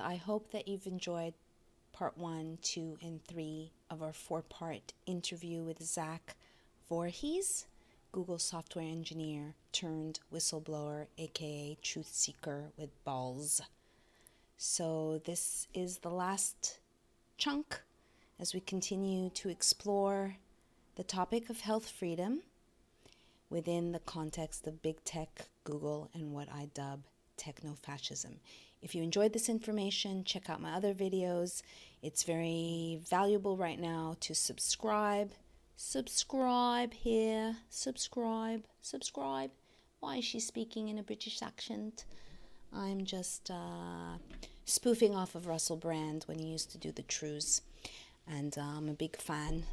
I hope that you've enjoyed part 1, 2, and 3 of our 4-part interview with Zach Vorhies, Google software engineer turned whistleblower, aka truth seeker with balls. So this is the last chunk as we continue to explore the topic of health freedom within the context of big tech, Google, and what I dub techno-fascism. If you enjoyed this information, check out my other videos. It's very valuable right now to subscribe. Subscribe here. Subscribe. Why is she speaking in a British accent? I'm just spoofing off of Russell Brand when he used to do the truths. And I'm a big fan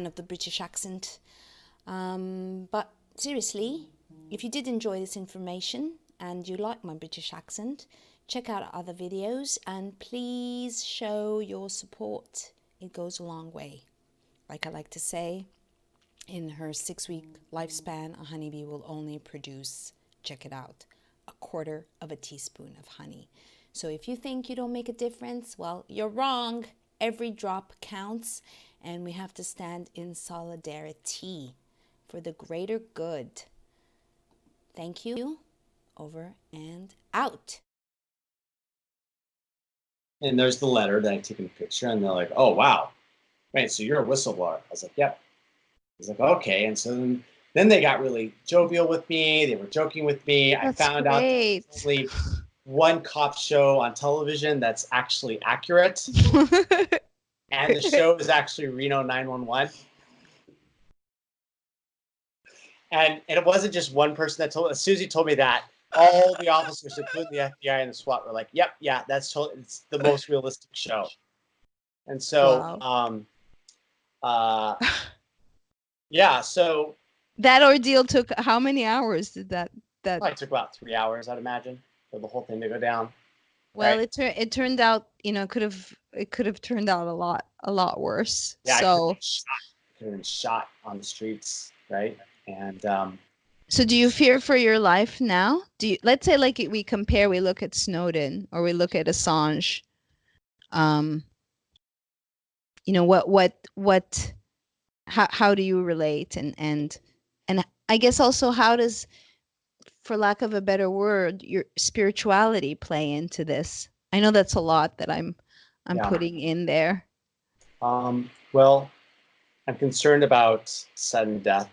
of the British accent. But seriously, if you did enjoy this information and you like my British accent, check out other videos and please show your support. It goes a long way. Like I like to say, in her 6-week lifespan, a honeybee will only produce, check it out, 1/4 of a teaspoon of honey. So if you think you don't make a difference, well, you're wrong. Every drop counts, and we have to stand in solidarity for the greater good. Thank you. Over and out. And there's the letter that I took in a picture, and they're like, "Oh, wow. Right, so you're a whistleblower." I was like, "Yep." I was like, "Okay." And so then they got really jovial with me. They were joking with me. That's I found out that there's only one cop show on television that's actually accurate. And the show is actually Reno 911. And it wasn't just one person that told. As Susie told me that, all the officers, including the FBI and the SWAT, were like, "Yep, yeah, that's totally. It's the most realistic show." And so, wow. yeah. So that ordeal took how many hours? Did that? Probably took about 3 hours, I'd imagine, for the whole thing to go down. Well, right? It turned out, it could have turned out a lot worse. Yeah, so I could have been shot on the streets, right? And so do you fear for your life now? Let's say like we compare, we look at Snowden or we look at Assange. How do you relate? And I guess also, how does, for lack of a better word, your spirituality play into this? I know that's a lot that I'm putting in there. Well, I'm concerned about sudden death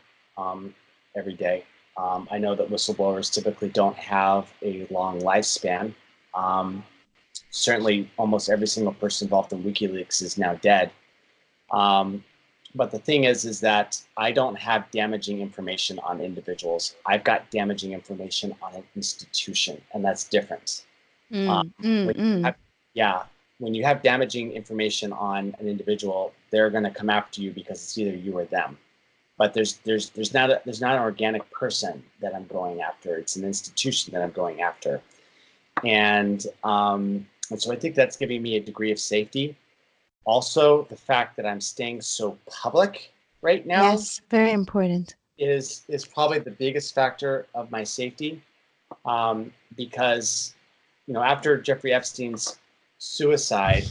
every day. I know that whistleblowers typically don't have a long lifespan. Certainly, almost every single person involved in WikiLeaks is now dead. But the thing is that I don't have damaging information on individuals. I've got damaging information on an institution, and that's different. When you have damaging information on an individual, they're going to come after you because it's either you or them. But there's not an organic person that I'm going after. It's an institution that I'm going after, and so I think that's giving me a degree of safety. Also, the fact that I'm staying so public right now, yes, very important, is probably the biggest factor of my safety, because after Jeffrey Epstein's suicide,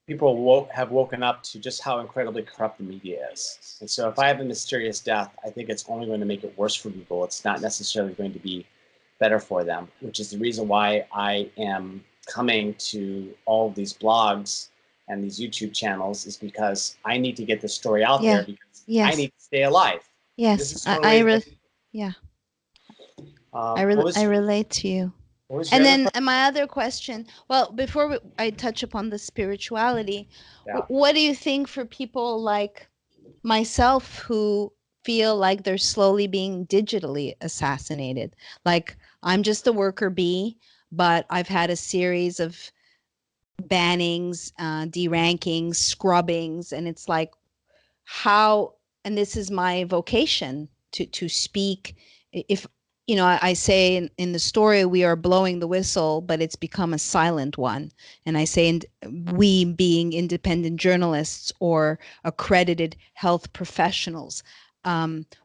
people have woken up to just how incredibly corrupt the media is. And so if I have a mysterious death, I think it's only going to make it worse for people. It's not necessarily going to be better for them, which is the reason why I am coming to all of these blogs and these YouTube channels, is because I need to get the story out there, because I need to stay alive. Yes, I relate to you. And then my other question, well, before I touch upon the spirituality, what do you think for people like myself who feel like they're slowly being digitally assassinated? Like, I'm just a worker bee, but I've had a series of bannings, derankings, scrubbings, and it's like, how, and this is my vocation to speak. If I say in the story, we are blowing the whistle, but it's become a silent one. And I say, we being independent journalists or accredited health professionals,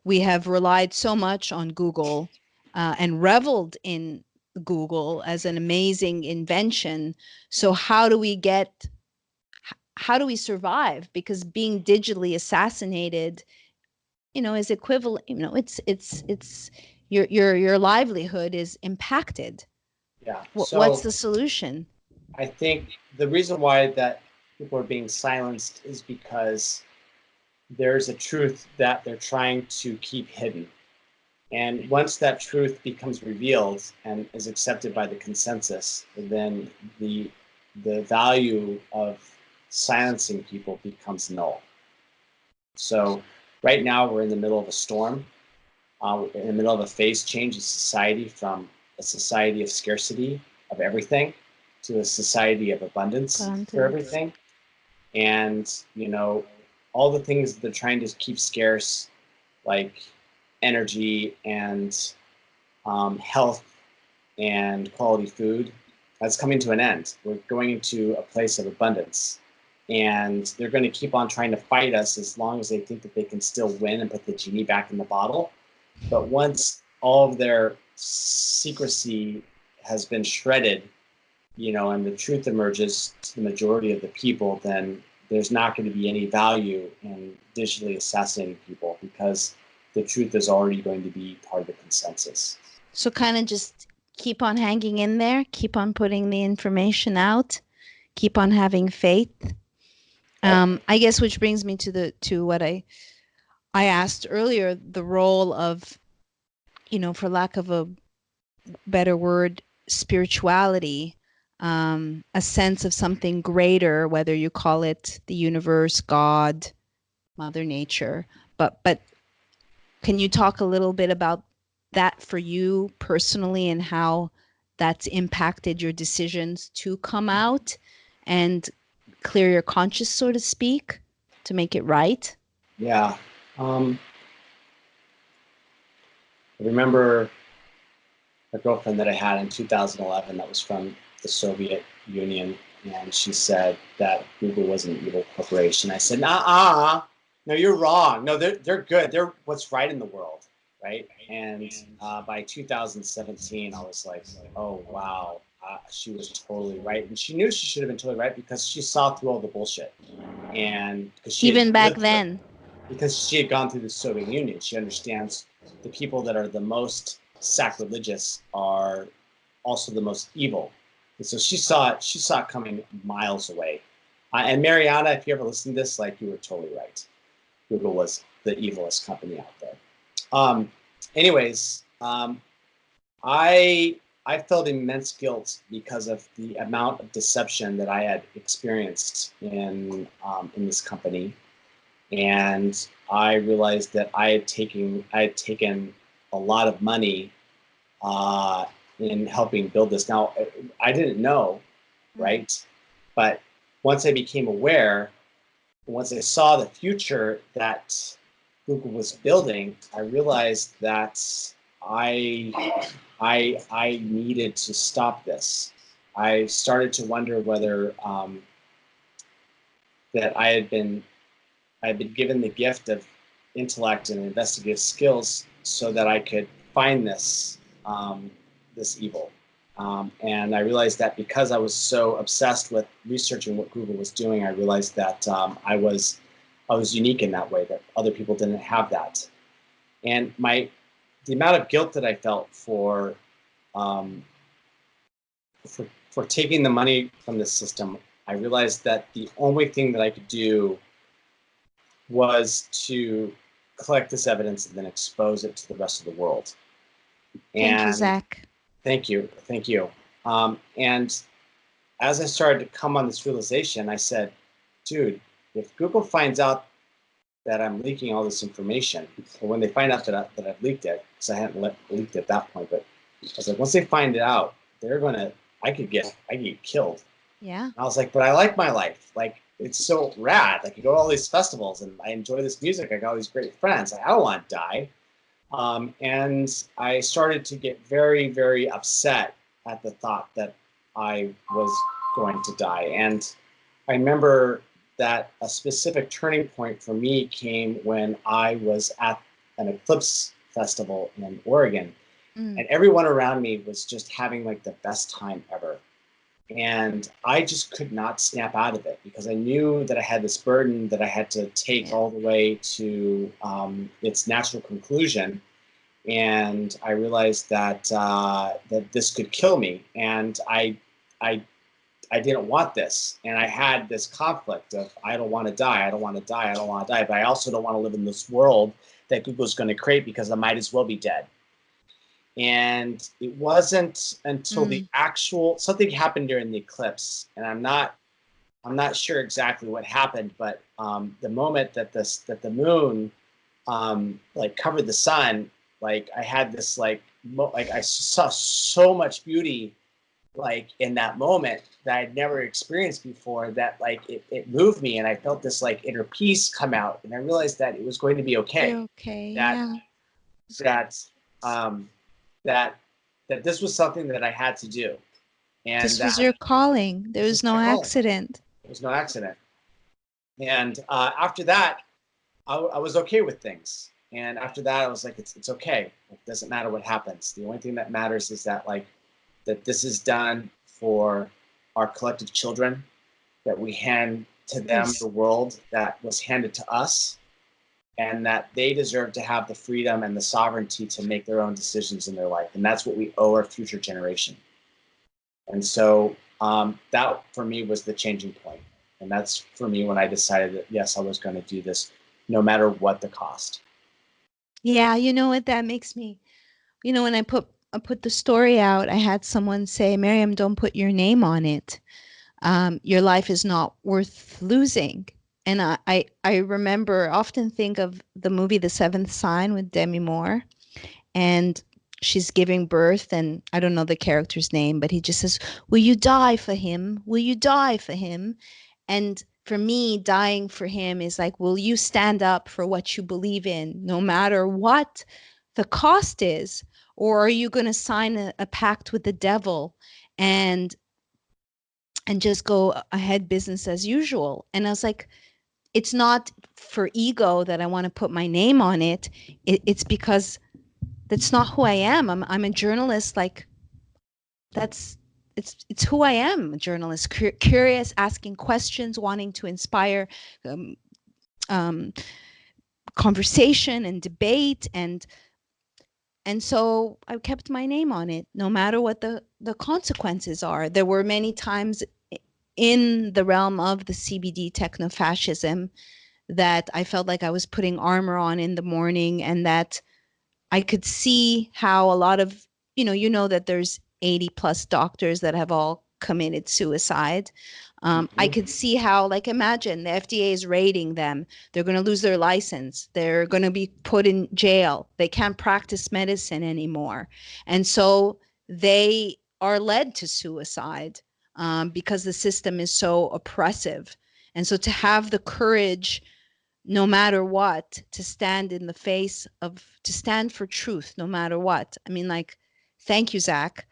we have relied so much on Google and reveled in Google as an amazing invention. So how do we survive? Because being digitally assassinated, is equivalent, it's your livelihood is impacted. Yeah. What's the solution? I think the reason why that people are being silenced is because there's a truth that they're trying to keep hidden. And once that truth becomes revealed and is accepted by the consensus, then the value of silencing people becomes null. So right now we're in the middle of a storm, in the middle of a phase change in society, from a society of scarcity of everything to a society of abundance for everything. And, all the things that they're trying to keep scarce, like energy and health and quality food, that's coming to an end. We're going into a place of abundance. And they're going to keep on trying to fight us as long as they think that they can still win and put the genie back in the bottle. But once all of their secrecy has been shredded, and the truth emerges to the majority of the people, then there's not going to be any value in digitally assassinating people, because the truth is already going to be part of the consensus. So kind of just keep on hanging in there, keep on putting the information out, keep on having faith. I guess, which brings me to what I asked earlier, the role of, for lack of a better word, spirituality, a sense of something greater, whether you call it the universe, God, Mother Nature. But can you talk a little bit about that for you personally, and how that's impacted your decisions to come out and clear your conscience, so to speak, to make it right? Yeah. I remember a girlfriend that I had in 2011 that was from the Soviet Union, and she said that Google was an evil corporation. I said, no, you're wrong. No, they're good. They're what's right in the world, right? And by 2017, I was like, oh, wow, she was totally right. And she knew she should have been totally right, because she saw through all the bullshit. And because she even back then, because she had gone through the Soviet Union, she understands the people that are the most sacrilegious are also the most evil. And so she saw it coming miles away. And Mariana, if you ever listen to this, like, you were totally right. Google was the evilest company out there. Anyways, I felt immense guilt because of the amount of deception that I had experienced in this company. And I realized that I had taken a lot of money in helping build this. Now, I didn't know, right? But once I became aware, once I saw the future that Google was building, I realized that I needed to stop this. I started to wonder whether that I had been given the gift of intellect and investigative skills so that I could find this evil. And I realized that because I was so obsessed with researching what Google was doing, I realized that I was unique in that way, that other people didn't have that. And the amount of guilt that I felt for taking the money from the system, I realized that the only thing that I could do was to collect this evidence and then expose it to the rest of the world. Thank you, Zach. Thank you. And as I started to come on this realization, I said, dude, if Google finds out that I'm leaking all this information, or when they find out that I've leaked it, because I hadn't leaked at that point, but I was like, once they find it out, I could get killed. Yeah. And I was like, but I like my life. Like, it's so rad. Like, you go to all these festivals and I enjoy this music. I got all these great friends. I don't want to die. And I started to get very, very upset at the thought that I was going to die. And I remember that a specific turning point for me came when I was at an Eclipse festival in Oregon. and everyone around me was just having like the best time ever. And I just could not snap out of it because I knew that I had this burden that I had to take all the way to its natural conclusion. And I realized that that this could kill me, and I didn't want this, and I had this conflict of I don't want to die, I don't want to die, I don't want to die, but I also don't want to live in this world that Google's going to create because I might as well be dead. And it wasn't until the actual something happened during the eclipse, and I'm not sure exactly what happened, but the moment that the moon like covered the sun, like I had this like I saw so much beauty like in that moment that I'd never experienced before, that like it moved me, and I felt this like inner peace come out, and I realized that it was going to be okay. Okay. That that this was something that I had to do, and this was your calling. There was no accident. There was no accident. And after that, I was okay with things. And after that, I was like, it's okay. It doesn't matter what happens. The only thing that matters is that like that this is done for our collective children, that we hand to them the world that was handed to us, and that they deserve to have the freedom and the sovereignty to make their own decisions in their life. And that's what we owe our future generation. And so that for me was the changing point. And that's for me when I decided that, yes, I was going to do this no matter what the cost. Yeah, you know what that makes me, you know, when I put the story out, I had someone say, Maryam, don't put your name on it. Your life is not worth losing. And I remember, often think of the movie The Seventh Sign with Demi Moore, and she's giving birth, and I don't know the character's name, but he just says, will you die for him? Will you die for him? And for me, dying for him is like, will you stand up for what you believe in, no matter what the cost is? Or are you going to sign a pact with the devil and just go ahead business as usual? And I was like, it's not for ego that I want to put my name on it. It's because that's not who I am. I'm a journalist. Like it's who I am, a journalist, curious, asking questions, wanting to inspire conversation and debate. And so I kept my name on it, no matter what the consequences are. There were many times in the realm of the CBD technofascism that I felt like I was putting armor on in the morning, and that I could see how a lot of, you know that there's 80 plus doctors that have all committed suicide. I could see how, like, imagine the FDA is raiding them. They're going to lose their license. They're going to be put in jail. They can't practice medicine anymore. And so they are led to suicide because the system is so oppressive. And so to have the courage, no matter what, to stand in the face of, to stand for truth, no matter what. I mean, like, thank you, Zach,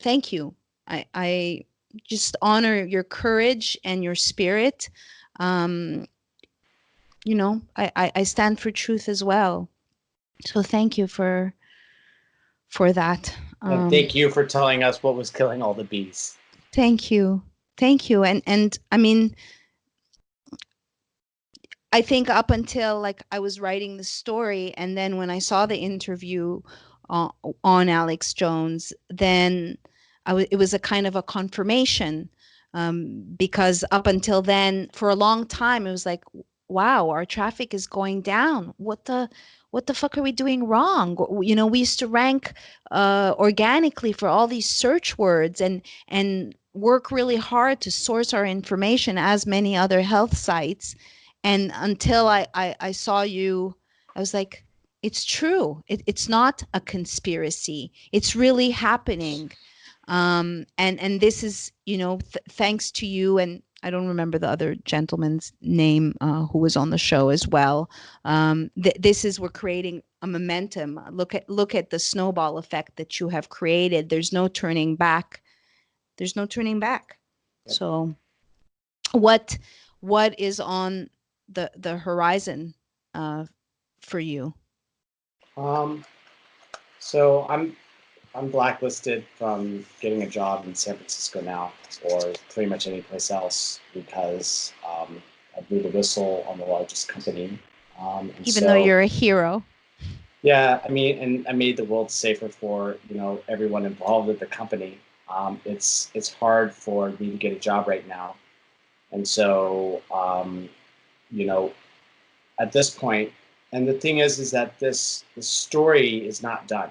thank you. I just honor your courage and your spirit. I stand for truth as well. So thank you for that. And thank you for telling us what was killing all the bees. Thank you. And I mean, I think up until like I was writing the story, and then when I saw the interview on Alex Jones, then it was a kind of a confirmation, because up until then, for a long time, it was like, wow, our traffic is going down. What the fuck are we doing wrong? We used to rank organically for all these search words and work really hard to source our information, as many other health sites. And until I saw you, I was like, it's true. It's not a conspiracy. It's really happening. And this is, thanks to you. And I don't remember the other gentleman's name who was on the show as well. This is, we're creating a momentum. Look at the snowball effect that you have created. There's no turning back. There's no turning back. Yep. So what is on the horizon for you? So I'm blacklisted from getting a job in San Francisco now, or pretty much any place else, because I blew the whistle on the largest company. Even though you're a hero. Yeah, I mean, and I made the world safer for everyone involved with the company. It's hard for me to get a job right now, and so you know at this point, and the thing is that this story is not done.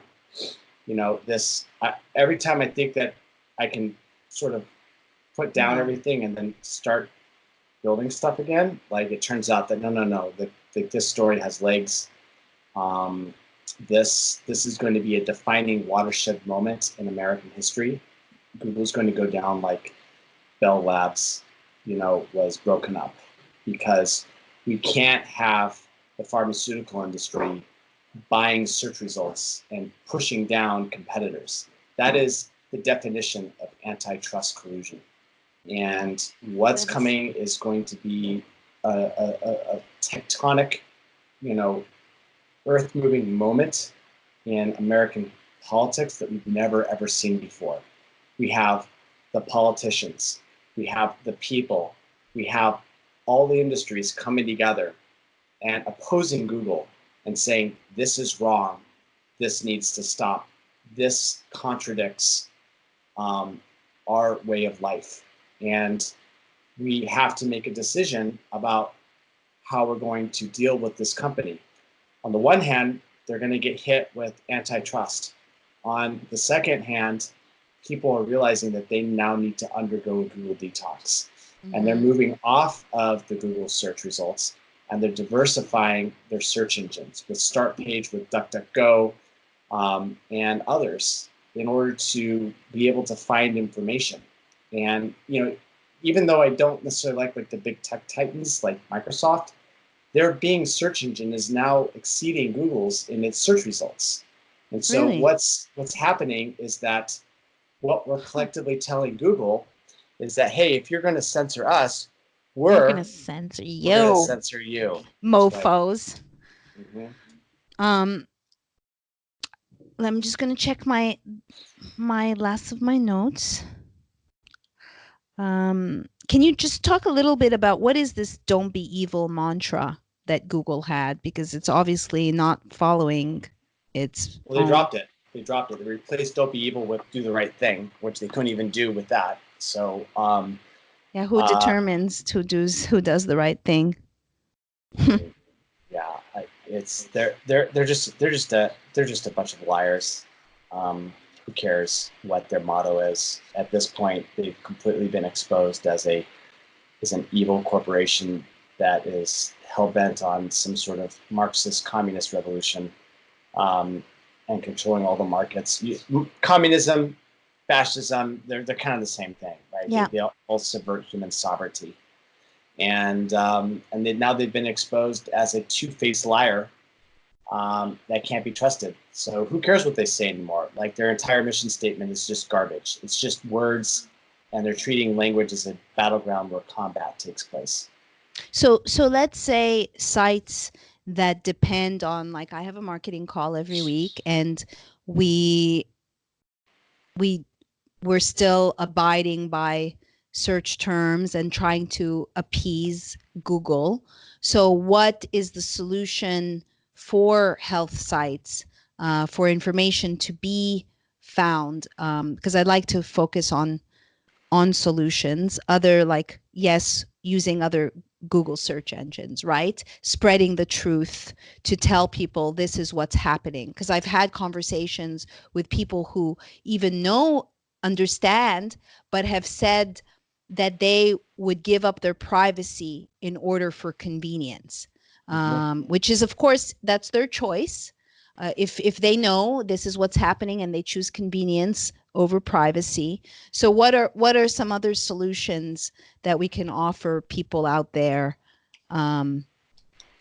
Every time I think that I can sort of put down everything and then start building stuff again, like it turns out that no, this story has legs. This is going to be a defining watershed moment in American history. Google's going to go down like Bell Labs, was broken up, because we can't have the pharmaceutical industry buying search results and pushing down competitors. That is the definition of antitrust collusion. And what's coming is going to be a tectonic, earth-moving moment in American politics that we've never, ever seen before. We have the politicians, we have the people, we have all the industries coming together and opposing Google and saying, this is wrong, this needs to stop, this contradicts our way of life. And we have to make a decision about how we're going to deal with this company. On the one hand, they're going to get hit with antitrust. On the second hand, people are realizing that they now need to undergo a Google detox. And they're moving off of the Google search results, and they're diversifying their search engines with Start Page, with DuckDuckGo, and others, in order to be able to find information. And even though I don't necessarily like the big tech titans like Microsoft, their Bing search engine is now exceeding Google's in its search results. And so what's happening is that what we're collectively telling Google is that, hey, if you're going to censor us, we're going to censor you. We're going to censor you. Mofos. I'm just going to check my last of my notes. Can you just talk a little bit about what is this "Don't be evil" mantra that Google had? Because it's obviously not following its. Well, they dropped it. They replaced "Don't be evil" with "Do the right thing," which they couldn't even do with that. So, yeah, who determines who does the right thing? Yeah, they're just a bunch of liars. Who cares what their motto is? At this point, they've completely been exposed as an evil corporation that is hell-bent on some sort of Marxist communist revolution, and controlling all the markets. Communism, fascism, they're kind of the same thing, right? Yeah. They all subvert human sovereignty. And now they've been exposed as a two-faced liar that can't be trusted. So who cares what they say anymore? Like, their entire mission statement is just garbage. It's just words, and they're treating language as a battleground where combat takes place. So let's say sites that depend on, like, I have a marketing call every week, and we're still abiding by search terms and trying to appease Google. So what is the solution for health sites, for information to be found? Because I'd like to focus on solutions, using other Google search engines, right? Spreading the truth to tell people this is what's happening. Because I've had conversations with people who even understand, but have said that they would give up their privacy in order for convenience, which is, of course, that's their choice. If they know this is what's happening and they choose convenience over privacy. So what are some other solutions that we can offer people out there?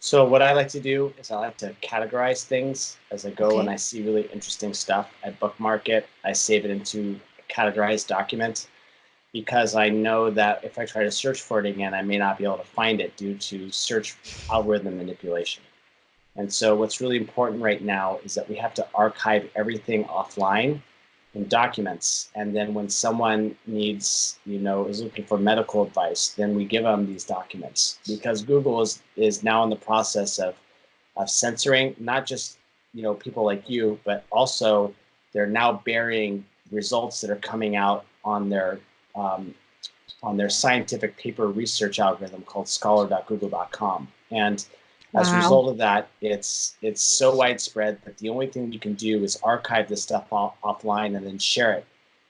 So what I like to do is I like to categorize things as I go, and I see really interesting stuff. I bookmark it. I save it into a categorized document, because I know that if I try to search for it again, I may not be able to find it due to search algorithm manipulation. And so what's really important right now is that we have to archive everything offline in documents. And then when someone needs, is looking for medical advice, then we give them these documents, because Google is now in the process of censoring not just, people like you, but also they're now burying results that are coming out on their scientific paper research algorithm called scholar.google.com. And as a result of that, it's so widespread that the only thing we can do is archive this stuff offline and then share it.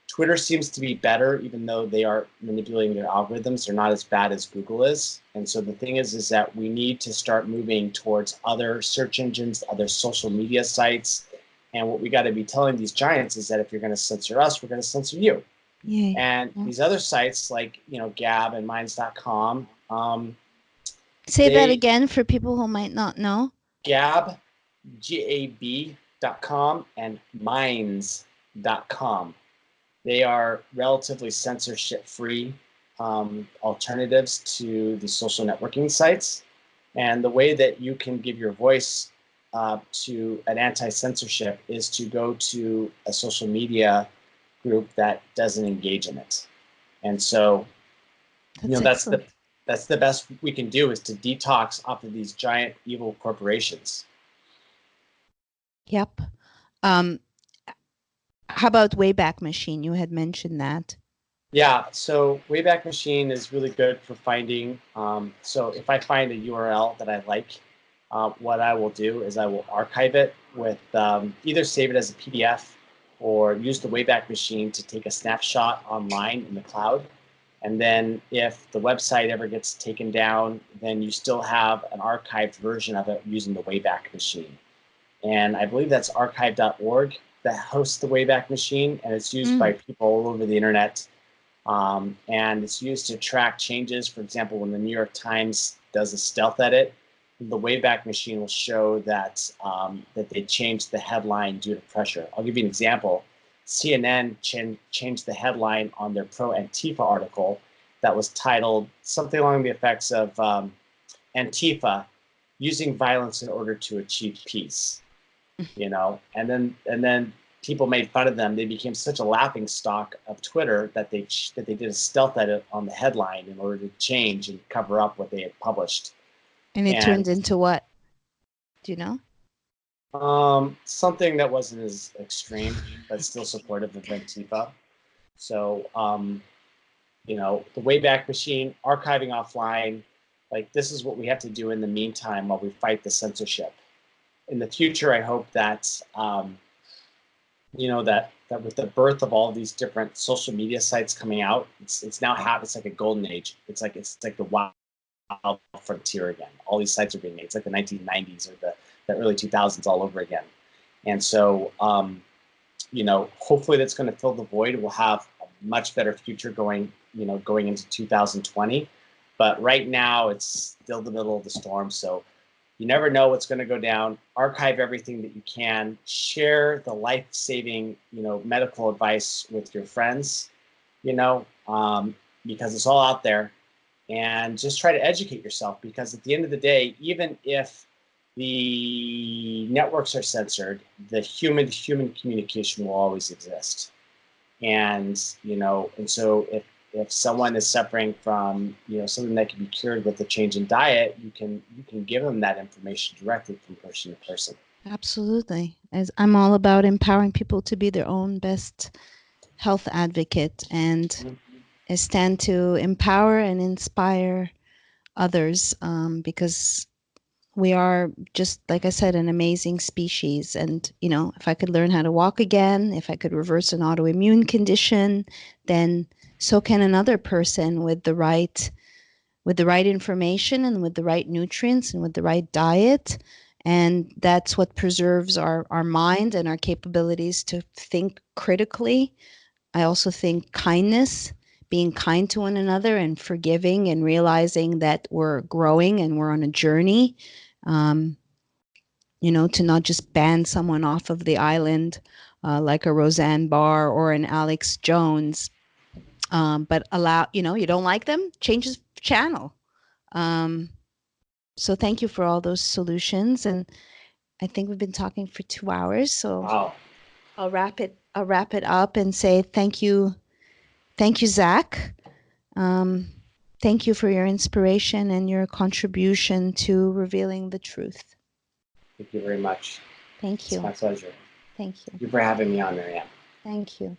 Twitter seems to be better, even though they are manipulating their algorithms. They're not as bad as Google is. And so the thing is that we need to start moving towards other search engines, other social media sites. And what we got to be telling these giants is that if you're going to censor us, we're going to censor you. Yay. And these other sites like, Gab and Minds.com. Say that again for people who might not know. Gab, GAB.com, and Minds.com. They are relatively censorship-free alternatives to the social networking sites. And the way that you can give your voice to an anti-censorship is to go to a social media group that doesn't engage in it. And so, that's the best we can do, is to detox off of these giant evil corporations. Yep. How about Wayback Machine? You had mentioned that. Yeah, so Wayback Machine is really good for finding. So if I find a URL that I like, what I will do is I will archive it with either save it as a PDF or use the Wayback Machine to take a snapshot online in the cloud. And then if the website ever gets taken down, then you still have an archived version of it using the Wayback Machine. And I believe that's archive.org that hosts the Wayback Machine, and it's used by people all over the internet. And it's used to track changes. For example, when the New York Times does a stealth edit, the Wayback Machine will show that that they changed the headline due to pressure. I'll give you an example. CNN changed the headline on their pro-Antifa article that was titled something along the effects of Antifa using violence in order to achieve peace. And then people made fun of them. They became such a laughing stock of Twitter that they did a stealth edit on the headline in order to change and cover up what they had published. And it turned into what? Do you know? Something that wasn't as extreme, but still supportive of Antifa. So, the Wayback Machine, archiving offline, like this is what we have to do in the meantime while we fight the censorship. In the future, I hope that, that with the birth of all these different social media sites coming out, it's now it's like a golden age. It's like the wild frontier again. All these sites are being made. It's like the 1990s or the early 2000s all over again. And so, hopefully that's going to fill the void. We'll have a much better future going into 2020. But right now, it's still the middle of the storm. So you never know what's going to go down. Archive everything that you can. Share the life-saving, medical advice with your friends, because it's all out there. And just try to educate yourself, because at the end of the day, even if the networks are censored, the human-to-human communication will always exist. And, and so if someone is suffering from, something that can be cured with a change in diet, you can give them that information directly from person to person. Absolutely. As I'm all about empowering people to be their own best health advocate, and I stand to empower and inspire others, because we are, just like I said, an amazing species. And, if I could learn how to walk again, if I could reverse an autoimmune condition, then so can another person with the right information and with the right nutrients and with the right diet. And that's what preserves our mind and our capabilities to think critically. I also think kindness, being kind to one another and forgiving and realizing that we're growing and we're on a journey, to not just ban someone off of the island like a Roseanne Barr or an Alex Jones, but allow, you don't like them, change the channel. So thank you for all those solutions. And I think we've been talking for 2 hours. So wow. I'll wrap it up and say thank you, Zach. Thank you for your inspiration and your contribution to revealing the truth. Thank you very much. Thank you. It's my pleasure. Thank you. Thank you for having me on, Maryam. Thank you.